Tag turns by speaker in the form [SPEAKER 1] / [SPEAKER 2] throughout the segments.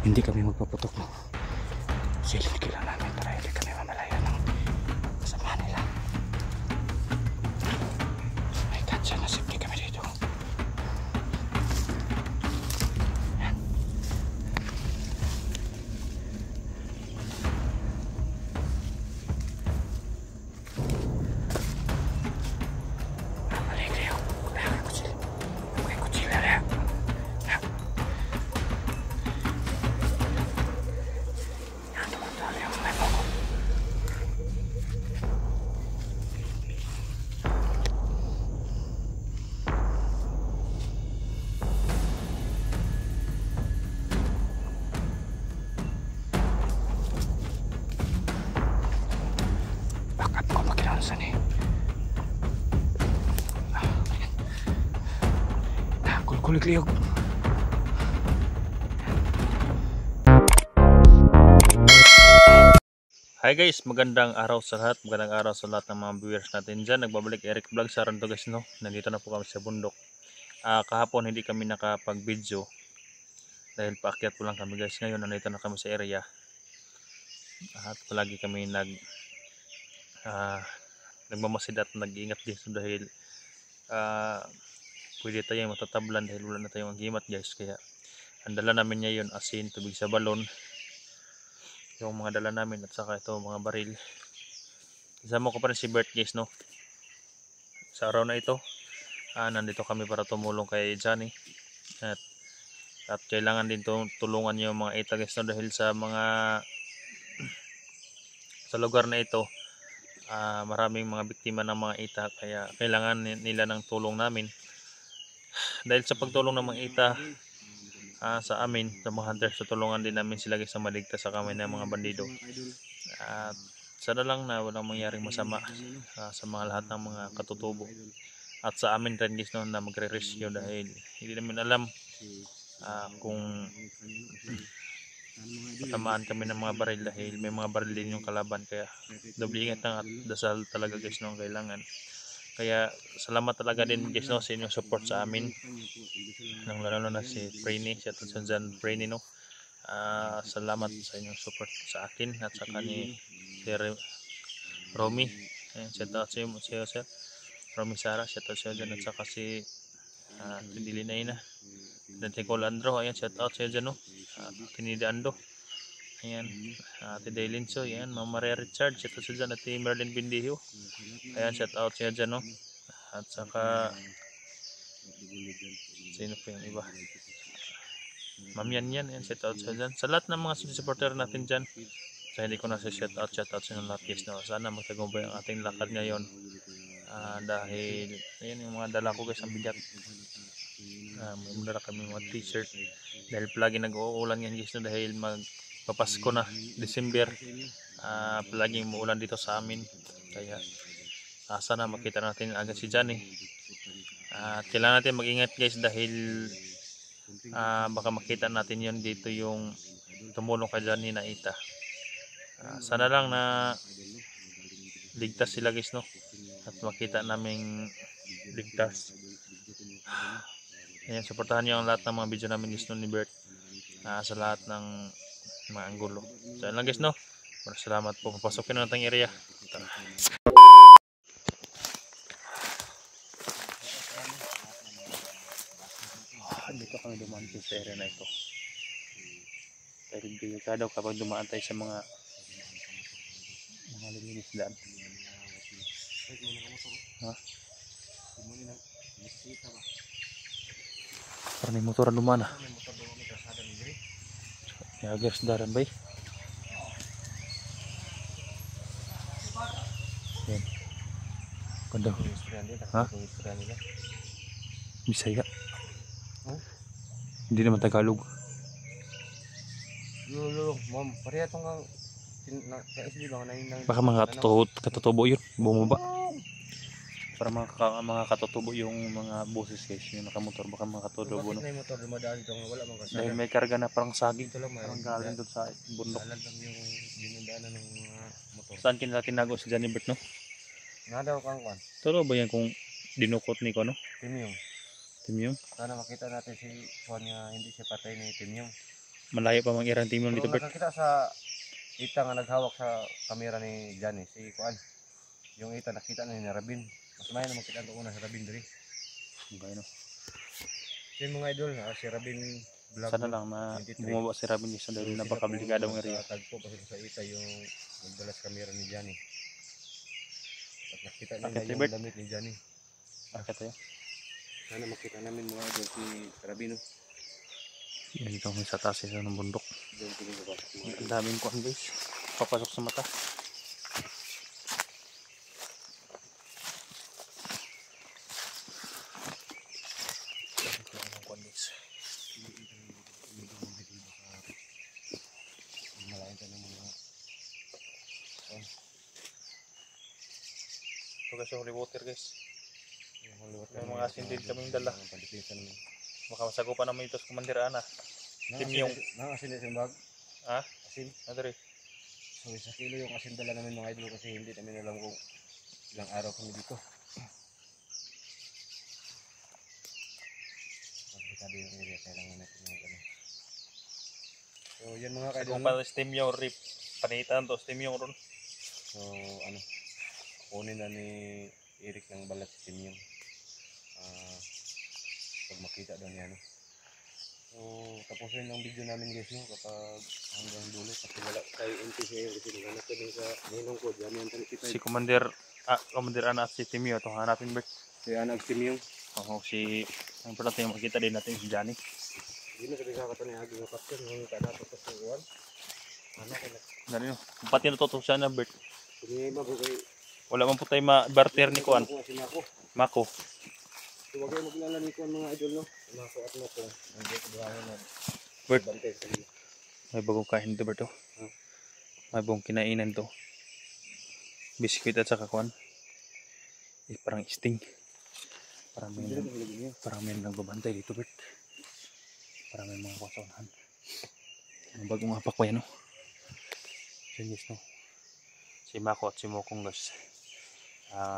[SPEAKER 1] hindi kami magpaputok no. Silid lang namin para hindi kami mamalaya ng kasama nila. May katsa na safety kami dito. Yan. Mali kayo. Kaya kayo kutsil. Kayo kutsil na rin. Kulit liog.
[SPEAKER 2] Hi guys, magandang araw sa lahat. Magandang araw sa lahat ng mga viewers natin dyan. Nagbabalik Eric Vlog sa Ranto guys, no? Nandito na po kami sa bundok. Kahapon hindi kami nakapag-video dahil paakyat po lang kami guys. Ngayon nandito na kami sa area. At palagi kami nagmamasid at nag-iingat din dahil pwede tayong matatablan dahil wala na tayong agimat guys. Kaya ang dala namin ngayon asin, tubig sa balon, yung mga dala namin at saka ito mga baril. Kasama ko pa rin si Bert guys, no? Sa araw na ito nandito kami para tumulong kay Johnny at kailangan din tulungan yung mga ita guys, no? Dahil sa lugar na ito maraming mga biktima ng mga ita, kaya kailangan nila ng tulong namin. Dahil sa pagtulong ng mga ita sa amin, sa mga hunters, tutulungan din namin sila guys na maligtas sa kamay ng mga bandido. At sana lang na walang mangyaring masama sa mga lahat ng mga katutubo. At sa amin rin guys, no, na magre-rescue dahil hindi namin alam kung matamaan kami ng mga baril dahil may mga baril din yung kalaban. Kaya doble ingat at dasal talaga guys, no, kailangan. Kaya salamat talaga din guys, no, sa inyong support sa amin. Lalo na si Brainy, si Atunsan Brainy, no. Salamat sa inyong support sa akin at saka ni Romy. Shout out sa iyo sir. Romy Sara, shout out sa iyo dyan, at saka si Dilinay na. Dan si Colandro, ayan, shout out sa iyo dyan, no. Tinida Ando. Ayan, Ate Daylin So, ayan, Mama Maria Richard, shout out sa dyan, at Merlin Bindiho. Ayan, shout out sa iyo dyan, no. At saka sino pa yung iba? Ma'am Yan, ayan, shout out sa dyan. Sa lahat ng mga supporter natin dyan, sa hindi ko na sa shout out sa inyo lahat guys, no. Sana magtagumpay ang ating lakad ngayon. Dahil ayan yung mga dala ko guys, ang bigat. May muna kami mga t-shirt dahil palagi nag-uulan yan guys, no, dahil magpapasko na December. Palaging muulan dito sa amin, kaya sana makita natin agad si Johnny. Kailangan natin mag-ingat guys dahil baka makita natin yun dito, yung tumulong kay Johnny na ita. Sana lang na ligtas sila guys, no, at makita naming ligtas. Ayan, supportahan nyo ang lahat ng mga video namin guys, no, ni Bert, sa lahat ng mga anggulo. So yun lang guys, no. Maraming salamat po. Papasukin na natin area. Tara. Dito kami dumaan sa area na ito. Dahil delikado kapag dumaan tayo sa mga linis daan. Parang may motor na dumaan. Yagers daran bay. Yan. Ganda. Bisaya. Hindi naman Tagalog.
[SPEAKER 1] Mom, pareha tong KSD ba na
[SPEAKER 2] Baka mga katutubo yun, bumaba. Para mga katutubo yung mga boses guys, yung nakamotor, baka mga katutubo, no.
[SPEAKER 1] May motor dumadaan dito, wala mang kasada.
[SPEAKER 2] Dahil may karga na parang saging,
[SPEAKER 1] Ito lang,
[SPEAKER 2] parang galing doon sa bundok.
[SPEAKER 1] Dalag lang yung dinadaanan ng mga motor.
[SPEAKER 2] Saan kinala tinago si Johnny Bert, no?
[SPEAKER 1] Nga daw kang kwan.
[SPEAKER 2] Totoo ba yan kung dinukot ni ko, no?
[SPEAKER 1] Timyong.
[SPEAKER 2] Timyong?
[SPEAKER 1] Sana makita natin si Juan nga hindi siya patay ni Timyong.
[SPEAKER 2] Malayo pa mang irang team
[SPEAKER 3] Pero
[SPEAKER 2] dito, Bert.
[SPEAKER 3] nakakita sa ita nga naghawak sa kamera ni Johnny, si Kuan. Yung ita nakita na ni Rabin. Mas may naman kita una sa Rabin diri.
[SPEAKER 2] Okay, no.
[SPEAKER 3] So yung mga idol, si Rabin vlog.
[SPEAKER 2] Sana lang na
[SPEAKER 3] 23.
[SPEAKER 2] bumaba si Robin Jason dahil napakadelikadong area.
[SPEAKER 3] Tagpo pa sila sa ita yung nagdala sa kamera ni Johnny. At nakita nila
[SPEAKER 2] Akit,
[SPEAKER 3] yung
[SPEAKER 2] Bert.
[SPEAKER 3] damit ni Johnny.
[SPEAKER 2] Akit tayo.
[SPEAKER 3] Sana makita namin mga idol si Rabino.
[SPEAKER 2] Yan dito kami sa taas isa ng bundok.
[SPEAKER 3] Doon pinabasok mga idol.
[SPEAKER 2] Ang daming kuhan guys. Papasok sa mata.
[SPEAKER 3] Malayan tayo ng mga
[SPEAKER 2] Ito guys yung holy water guys.
[SPEAKER 3] Hollywood.
[SPEAKER 2] May mga asin din kaming dala.
[SPEAKER 3] Pandipisa namin.
[SPEAKER 2] Makasagupan naman ito sa kumandiraan ah. Timyong.
[SPEAKER 3] Asin na isang bag.
[SPEAKER 2] Ha?
[SPEAKER 3] Asin.
[SPEAKER 2] Adre.
[SPEAKER 3] So 1 kilo yung asin dala namin mga idol kasi hindi namin alam kung ilang araw kami dito. Komplikado yung area, kailangan natin yung ano. So yan mga
[SPEAKER 2] Kung
[SPEAKER 3] kaidol.
[SPEAKER 2] para steam yung rip. Panitan to steam yung ron.
[SPEAKER 3] So ano, kunin na ni Eric ng balat si Tim yung pag makita daw niya ano. So tapusin ang video namin guys no kapag hanggang dulo kasi wala tayo NPCA kasi naghanap ko din sa ninong ko dyan yung kita.
[SPEAKER 2] Si Commander Ana at si Timio. Ito hanapin Bert.
[SPEAKER 3] Si anak Tim yung
[SPEAKER 2] Oo, ang importante yung makita din natin si Johnny.
[SPEAKER 3] hindi na sabi sa katan ni Agi nga kapten ng kada tapos ng uwan. Ano ko na
[SPEAKER 2] Dali no. Pati natutok siya na Bert.
[SPEAKER 3] pinima ko kay
[SPEAKER 2] Wala man po tayo ma-barter ni Kuan.
[SPEAKER 3] si Mako.
[SPEAKER 2] Mako.
[SPEAKER 3] So wag kayo maglala ni Kuan mga idol no. Mako at Mako. Nandiyo ko buhangin na.
[SPEAKER 2] Bert.
[SPEAKER 3] Bantay sa iyo.
[SPEAKER 2] May bagong kain dito Bert. May bagong kinainan to. Biskuit at saka Kuan. Parang sting. Parang may nagbabantay dito Bert. Parang may mga kasaunahan. Ang bagong apak pa yan no. Sinis no. Si Mako at si Mokong guys.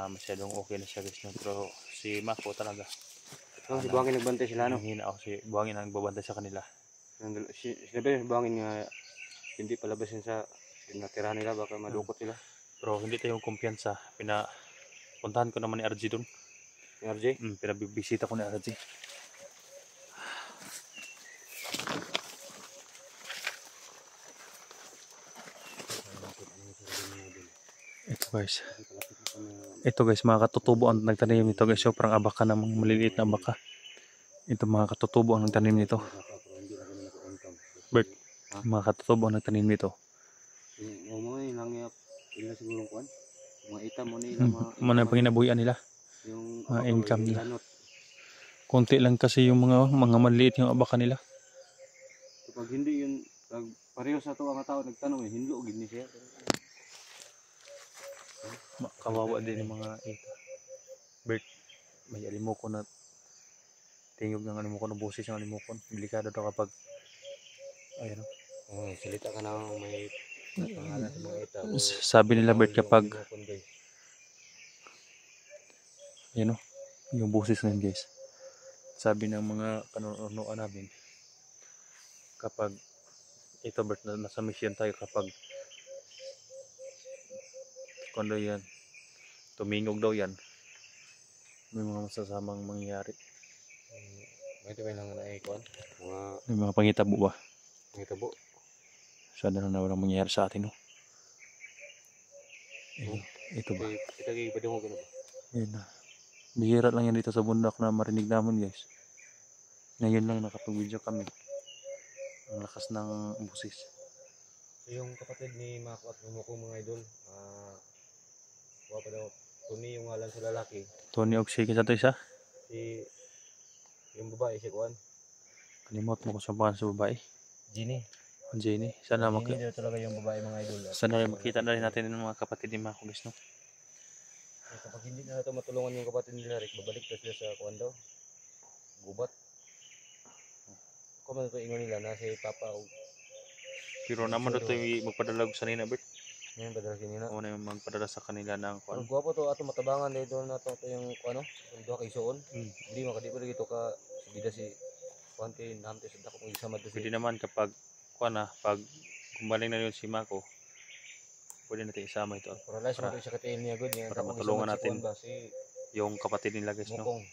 [SPEAKER 2] Masyadong okay na siya guys no. Pero si Mako talaga.
[SPEAKER 3] Si Buhangin nagbantay sila no.
[SPEAKER 2] Hina ako si Buhangin ang nagbabantay sa kanila.
[SPEAKER 3] Sinabi si Buhangin nga hindi palabasin sa natirahan nila baka madukot sila.
[SPEAKER 2] Pero hindi tayo kumpiyansa. Puntahan ko naman ni RG doon.
[SPEAKER 3] Ni RJ?
[SPEAKER 2] Pinabibisita ko ni RG. Ito guys mga katutubo ang nagtanim nito guys. So parang abaka na mga maliliit na abaka. Ito mga katutubo ang nagtanim nito. Bert, mga katutubo ang nagtanim nito.
[SPEAKER 3] Mga ilang ilang siguro kuan. Mga itam mo nila
[SPEAKER 2] Mga panginabuhian nila.
[SPEAKER 3] yung
[SPEAKER 2] Mga income nila.
[SPEAKER 3] lanot.
[SPEAKER 2] Konti lang kasi yung mga maliliit yung abaka nila.
[SPEAKER 3] Kapag hindi yun pareho sa to ang tao nagtanong hindi og gini siya.
[SPEAKER 2] Kawawa din yung mga ito. Bert, may alimokon na tingog ng alimokon, busis ng alimokon. Delikado daw kapag ayun.
[SPEAKER 3] Salita ka na may pangalan sa mga ita.
[SPEAKER 2] Sabi nila Bert kapag ayun yung busis na yun guys. Sabi ng mga kanunuan namin kapag ito Bert nasa mission tayo kapag kundo yan tumingog daw yan may mga masasamang mangyayari.
[SPEAKER 3] May ito lang na kuan
[SPEAKER 2] May mga pangitabo ba?
[SPEAKER 3] Pangitabo.
[SPEAKER 2] Sana na walang mangyayari sa atin no. Ito ba?
[SPEAKER 3] Kita gi pwede mo gano ba?
[SPEAKER 2] Yun na. Bihira lang yan dito sa bundok na marinig namin guys. Ngayon lang nakapag-video kami. Ang lakas ng busis.
[SPEAKER 3] So, yung kapatid ni Mako at Mumoko mga idol, wala pa daw, Tony yung ngalan sa lalaki.
[SPEAKER 2] Tony Oxy sa to isa.
[SPEAKER 3] Si, yung babae si Kuan.
[SPEAKER 2] Kalimot mo ko sa pangalan sa babae.
[SPEAKER 3] Ginny.
[SPEAKER 2] Jenny. Sana
[SPEAKER 3] Ginny daw talaga yung babae mga idol.
[SPEAKER 2] sana makita na rin natin ng mga kapatid ni Mako guys no.
[SPEAKER 3] Kapag hindi na ito matulungan yung kapatid nila Rick, babalik na sila sa Kuan daw. Gubat. Kung ano ito ingon nila na si Papa o
[SPEAKER 2] Pero naman ito yung magpadala sa nina Bert.
[SPEAKER 3] ngayon padala kinina.
[SPEAKER 2] Una yung magpadala sa kanila ng
[SPEAKER 3] Ang
[SPEAKER 2] kuan.
[SPEAKER 3] gwapo to ato matabangan dito na to yung ano, yung duha kay Soon. Hindi makadi pa dito ka bida si Kuan kay namte sa dako ng isama to si.
[SPEAKER 2] Pwede naman kapag kuha na, pag gumaling na yun si Mako, pwede natin isama ito.
[SPEAKER 3] Para last mo siya katiin niya good niya.
[SPEAKER 2] Para matulungan natin
[SPEAKER 3] ba si
[SPEAKER 2] yung kapatid nila guys, no?
[SPEAKER 3] Mukong.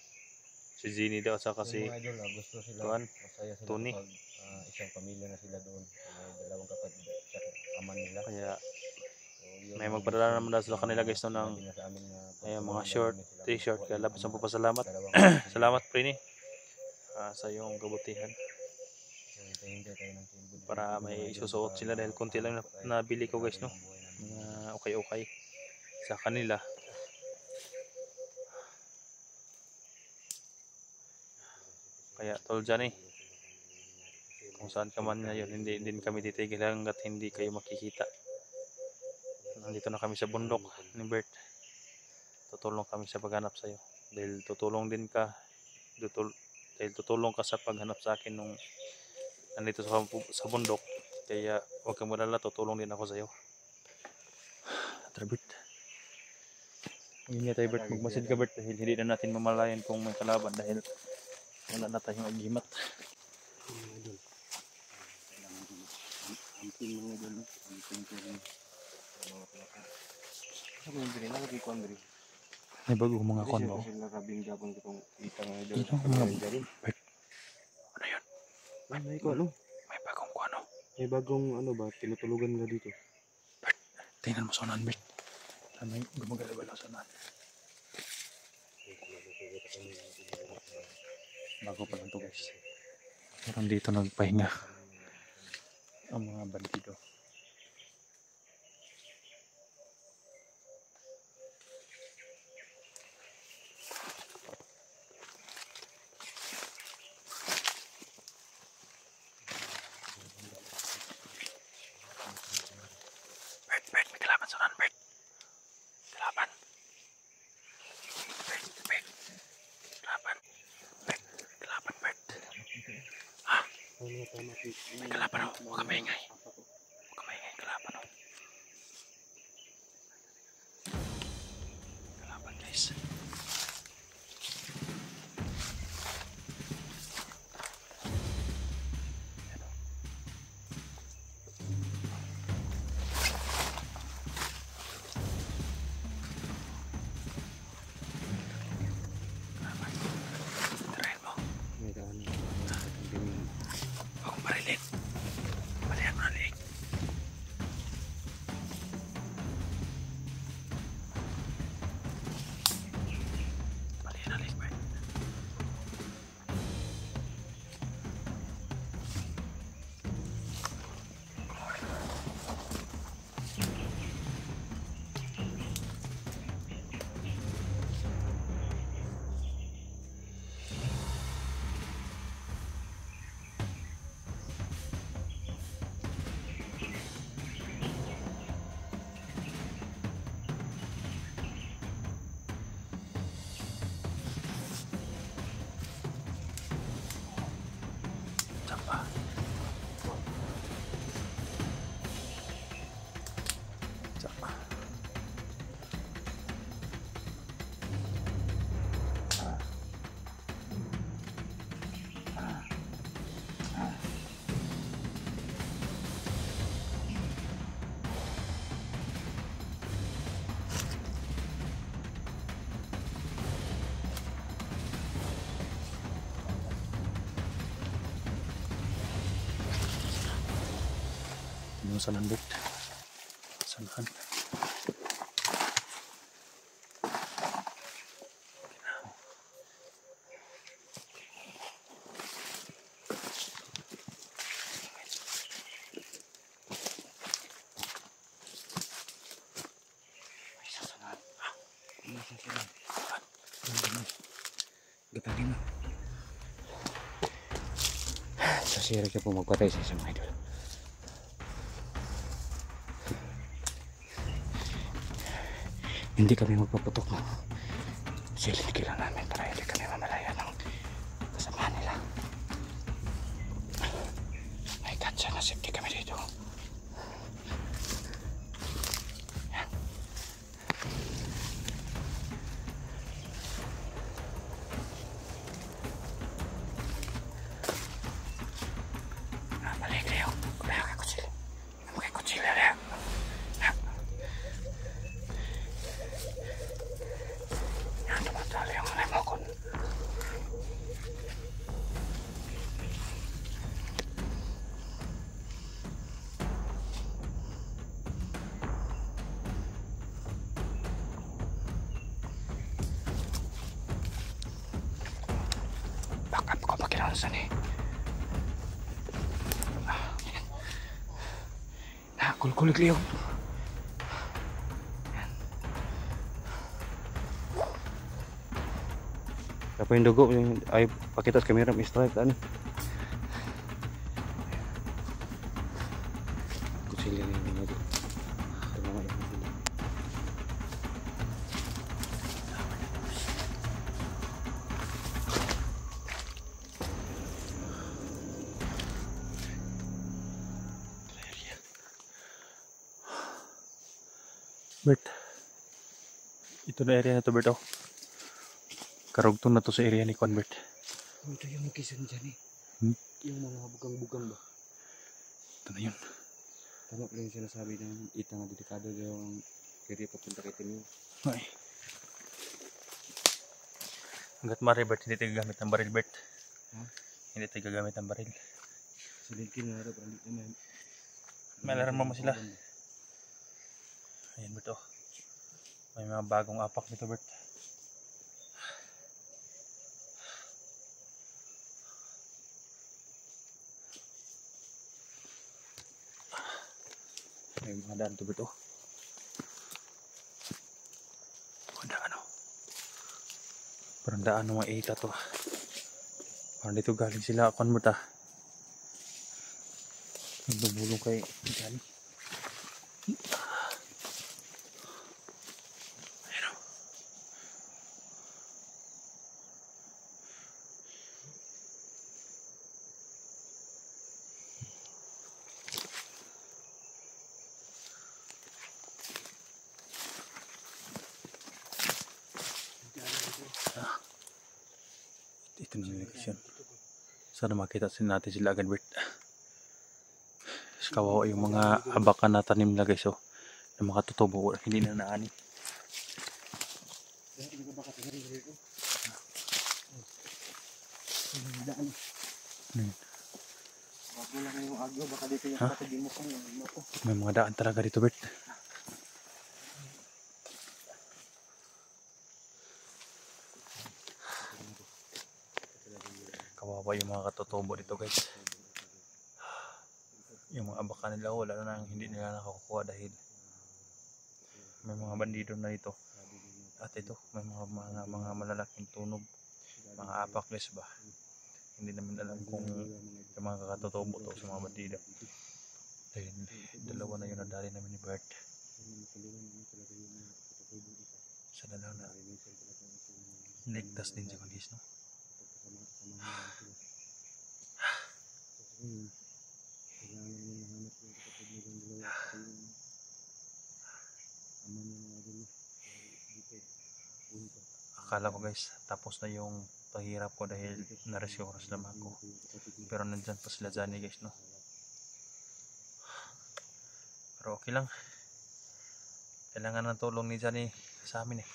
[SPEAKER 2] Si Zini daw, at saka
[SPEAKER 3] Yung
[SPEAKER 2] si
[SPEAKER 3] mga idol gusto sila
[SPEAKER 2] Tuan,
[SPEAKER 3] masaya sila
[SPEAKER 2] Tony.
[SPEAKER 3] kapag isang pamilya na sila doon. May dalawang kapatid sa aman nila.
[SPEAKER 2] Kaya
[SPEAKER 3] So,
[SPEAKER 2] may magpadala naman daw sa kanila guys, no, ng
[SPEAKER 3] sinabi na sa amin na
[SPEAKER 2] ayan, mga short, t-shirt. Kaya labis ang papasalamat.
[SPEAKER 3] dalawang
[SPEAKER 2] Salamat, Prini, sa iyong kabutihan.
[SPEAKER 3] So, hintay tayo ng silbod.
[SPEAKER 2] Para may isusuot sila dahil konti lang nabili ko guys, no? Mga okay sa kanila. Kaya tol dyan kung saan ka man ngayon, hindi din kami titigil hanggat hindi kayo makikita. Nandito na kami sa bundok ni Bert. Tutulong kami sa paghanap sa iyo. Dahil tutulong ka sa paghanap sa akin nung nandito sa bundok. Kaya huwag kang malala, tutulong din ako sa iyo. Tara Bert. Ingat tayo Bert, magmasid ka Bert dahil hindi na natin mamalayan kung may kalaban dahil wala na tayong agimat.
[SPEAKER 3] Amping mga idol. Amping ko rin. Sa mga diri, nalagay ko ang diri.
[SPEAKER 2] May bagong mga kon mo.
[SPEAKER 3] Sila kabing gapon ko itong itang mga idol.
[SPEAKER 2] Ito mga Bert. Ano yun?
[SPEAKER 3] May ko ano?
[SPEAKER 2] May bagong kon ano?
[SPEAKER 3] May bagong ano ba? Tinutulugan nga dito.
[SPEAKER 2] Bert, tingnan mo sa unan Bert. May gumagalaw sa unan. Bago pa lang ito guys. Meron dito nagpahinga ang mga bandido. Bert, may kalaban sa unan Bert. Kalaban. Bert. Kalaban. Bert. Ha? May kalaban o. Huwag ka maingay. Kalaban o. Kalaban guys. Tirahin mo. Huwag kong barilin. Balihan mo na liig. Balihan na liig, Bert. Tapa. Tapa. Ano sa landit? Sanahan. May sasanan. May sasanan. Gapangin mo. Sa sira ka po magpatay sa isang idol. Hindi kami magpaputok ng silid kila namin para hindi kami mamalaya ng kasama nila. May katsa na safety kami dito. Yan. Balik kayo. Kuya.
[SPEAKER 1] Saan eh? Kulkulig liyo.
[SPEAKER 3] Apa yung dugo yung ay pakita sa camera may stripe ano. Kutsilyo na yun dito. Tama yun.
[SPEAKER 2] Bert, ito na area na to, Bert. Oh. Karugtong na to sa area ni Convert.
[SPEAKER 3] Ito yung location dyan eh. Yung mga bugang-bugang ba?
[SPEAKER 2] Ito na yun.
[SPEAKER 3] Tama pala yung sinasabi ng itang delikado yung kiri papunta kay Tino.
[SPEAKER 2] Ay. Hanggat mari, Bert, hindi tayo gagamit ng baril, Bert. Hindi tayo gagamit ng baril.
[SPEAKER 3] Silipin na ito, parang hindi naman.
[SPEAKER 2] May alarma mo sila. Ayan, Bert. Oh. May mga bagong apak dito, Bert. May mga daan to, Bert. Oh. Daan, oh. Parang daan ng mga ita to. Parang dito galing sila, Convert, ah. Nagbubulong kay Johnny. Ayan, oh. Ito na yung location. Sana makita natin sila agad, Bert. Kawawa yung mga abakan na tanim nila, guys. Oh, na makatutubo, hindi na naani. May mga daan talaga dito, Bert. Kawawa yung mga katutubo dito, guys. Yung mga abakan nila, wala na hindi nila nakakukuha dahil may mga bandido na dito. At ito, may mga malalaking tunog, mga apak, guys, ba. Hindi namin alam kung yung mga kakatutubo to sa mga bandido. Dahil dalawa na yun ang dali namin ni Bert. Sana lang na ligtas din siya, guys, no? Akala ko, guys, tapos na yung pahirap ko dahil na-rescue naman ako. Pero nandyan pa sila Johnny, guys, no? Pero okay lang. Kailangan ng tulong ni Johnny sa amin eh.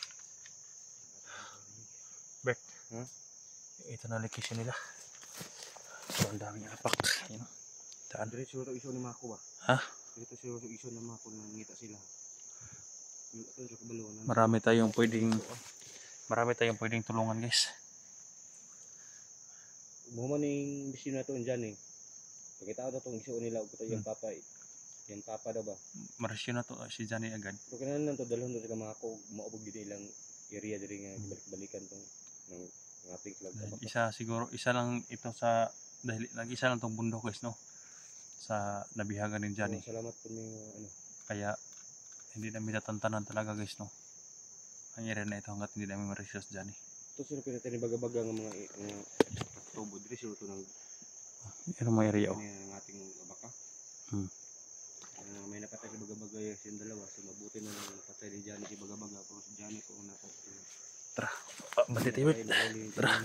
[SPEAKER 2] Bert, ito na location nila. So, ang daming apak. Yun. Daan.
[SPEAKER 3] Diretso ito iso ni Mako ba?
[SPEAKER 2] Ha?
[SPEAKER 3] Diretso iso ni Mako nang ngita sila.
[SPEAKER 2] Marami tayong pwedeng tulungan, guys.
[SPEAKER 3] Mo man ning bisyo na to dyan eh. Pagkatao na tong iso nila ug yung papa. Yung papa daw ba?
[SPEAKER 2] Maresyo na to si Johnny agad.
[SPEAKER 3] Pero kailangan to dalhon to sila Mako maubog gid ilang area diri nga balik-balikan tong ng ating club.
[SPEAKER 2] Isa lang ito sa dahil nag-isa lang tong bundok, guys, no? Sa nabihagan ni Johnny.
[SPEAKER 3] Salamat po ning ano.
[SPEAKER 2] Kaya hindi namin tatantanan talaga, guys, no? Ang area na ito hanggat hindi namin ma-rescue si Johnny.
[SPEAKER 3] Ito sila pinatay ni baga-baga ng mga tubo diri sila to ng
[SPEAKER 2] Ano mga area, oh?
[SPEAKER 3] ng ating abaka. May napatay si baga-baga yung dalawa. So mabuti na lang napatay ni Johnny si baga-baga pero si Johnny po napatay.
[SPEAKER 2] Tara, balik tayo, Bert. Tara.